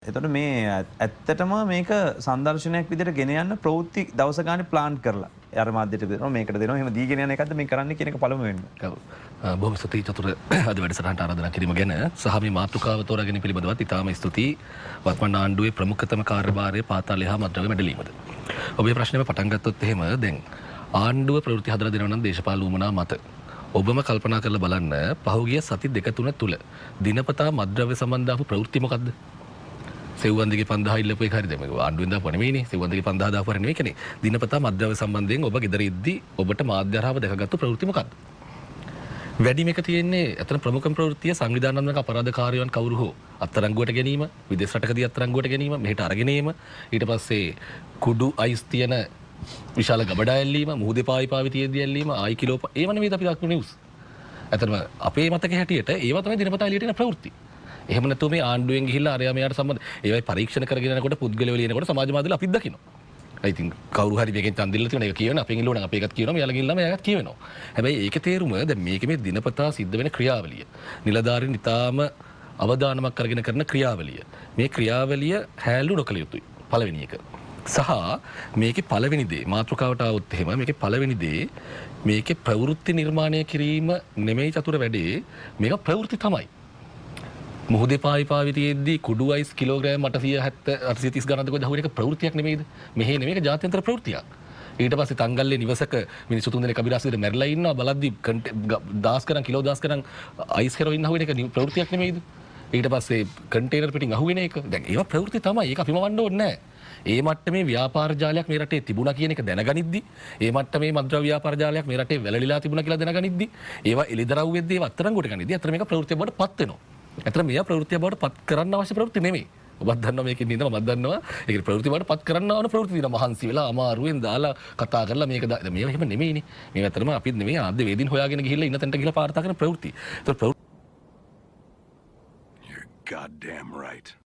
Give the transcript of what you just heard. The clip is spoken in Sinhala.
එතකොට මේ ඇත්තටම මේක සංදර්ශනයක් විදිහට ගෙන යන්න ප්‍රවෘත්ති දවස ගානේ ප්ලාන් කරලා අර මාධ්‍යට දෙනවා මේකට දෙනවා එහෙම දීගෙන යන එකක්ද මේ කරන්නේ කියන එක පළමු වෙන්න. ඔව්. බොහොම ස්තුතියි චතුර අද වැඩසටහනට ආරාධනා කිරීම ගැන සහ මේ මාතෘකාව තෝරාගෙන පිළිබඳවත් ඉතාම ස්තුතියි වත්මන් ආණ්ඩුවේ ප්‍රමුඛතම කාර්යභාරය පාතාලය හා මද්ද්‍රව්‍ය මැඩලීමද. ඔබේ ප්‍රශ්නේම පටන් ගත්තොත් එහෙම දැන් ආණ්ඩුව ප්‍රවෘත්ති හදලා දෙනවා නම් දේශපාලන උවමනා මත ඔබම කල්පනා කරලා බලන්න පහුගිය සති දෙක තුන තුල දිනපතා මද්ද්‍රව්‍ය සම්බන්ධ ආපු ප්‍රවෘත්ති මොකද්ද? සෙව්වන්දිගේ 5000 ඉල්ලපු එක හරියද මේක ආණ්ඩුවෙන් දාපුවා නෙමෙයිනේ සෙව්වන්දිගේ 5000 දාපුවා නෙමෙයි කියන්නේ දිනපතා මද්ද්‍රව්‍ය සම්බන්ධයෙන් ඔබ ගෙදර ඉද්දි ඔබට මාධ්‍ය හරහාව දැකගත්තු ප්‍රවෘත්ති මොකක්ද වැඩිම එක තියෙන්නේ අතන ප්‍රමුඛම ප්‍රවෘත්තිය සංවිධානාත්මක අපරාධකාරයන් කවුරු හෝ අත්අඩංගුවට ගැනීම විදේශ රටකදී අත්අඩංගුවට ගැනීම මෙහෙට අරගෙන ඒම ඊට පස්සේ කුඩු අයිස් තියෙන විශාල ගබඩා ඇල්ලීම මුහුදේ පාවි තියෙද්දි ඇල්ලීම ආයි කිලෝ ඒව නෙමෙයි අපි දක්වන නිවුස් අතන අපේ මතක හැටියට ඒව තමයි දිනපතා එළියට එන ප්‍රවෘත්ති එහෙම නැතුව මේ ආණ්ඩුවෙන් ගිහිල්ලා අරයා මෙයාට සම්බන්ධ ඒවයි පරීක්ෂණ කරගෙන යනකොට පුද්ගලයෝ ලියනකොට සමාජ මාධ්‍යවල අපිත් දකිනවා. I think කවුරු හරි මේකෙන් ඡන්දිල්ල තියෙන එක කියවන අපෙන් ඉල්ලුවනම් අපි එකත් කියනවා මෙයාලා ගිහිල්ලා මෙයාගත් කියවෙනවා. හැබැයි ඒකේ තේරුම දැන් මේකේ මේ දිනපතා සිද්ධ වෙන ක්‍රියාවලිය. නිලධාරීන් ඉතාම අවධානමක් අරගෙන කරන ක්‍රියාවලිය. මේ ක්‍රියාවලිය හැලු නොකළ යුතුයි. පළවෙනි එක. සහ මේකේ පළවෙනි දේ මාතෘකාවට આવොත් එහෙම මේකේ පළවෙනි දේ මේකේ ප්‍රවෘත්ති නිර්මාණය කිරීම නෙමෙයි චතුර වැඩේ මේක ප්‍රවෘත්ති තමයි. මුහුදේ පාවි තියෙද්දි කුඩු අයිස් කිලෝග්‍රෑම් 870 830 ගණන් දෙක දහුවෙන එක ප්‍රවෘත්තියක් නෙමෙයිද? මෙහෙ නෙමෙයි ඒක ජාත්‍යන්තර ප්‍රවෘත්තියක්. ඊට පස්සේ තංගල්ලේ නිවසක මිනිස්සු තුන් දෙනෙක් අබිරහස් විදිහට මැරිලා ඉන්නවා බලද්දි දාස් කරන් කිලෝ දාස් කරන් අයිස් හෙරොයින් අහුවෙන එක ප්‍රවෘත්තියක් නෙමෙයිද? ඊට පස්සේ කන්ටේනර් පිටින් අහුවෙන එක දැන් ඒවා ප්‍රවෘත්ති තමයි. ඒක අපිම වන්න ඕනේ නැහැ. ඒ මට්ටමේ ව්‍යාපාර ජාලයක් මේ රටේ තිබුණා කියන එක දැනගනිද්දි ඒ මට්ටමේ මද්ද්‍රව්‍ය ව්‍යාපාර ජාලයක් මේ රටේ වැළලීලා තිබුණා කියලා දැනගනිද්දි ඒවා එළිදරව්වෙද්දී ඒවා අත්තරංගුවට ගනිද්දි අතර මේක ප්‍රවෘත්තියක් බවට පත් වෙනවා. අතර මෙයා ප්‍රවෘත්තිය බවට පත් කරන්න අවශ්‍ය ප්‍රවෘත්ති නෙමෙයි. ඔබත් දන්නවා මේකෙන් ඉඳලා මම දන්නවා ඒක ප්‍රවෘත්ති බවට පත් කරන්න ඕන ප්‍රවෘත්ති දින මහන්සි වෙලා අමාරුවෙන් දාලා කතා කරලා මේක මේව එහෙම නෙමෙයිනේ. මේව අතරම අපිත් නෙමෙයි ආද්‍ය වේදින් හොයාගෙන ගිහිල්ලා ඉන්න තැනට ගිහිල්ලා පාර්තා කරන ප්‍රවෘත්ති. You're goddamn right.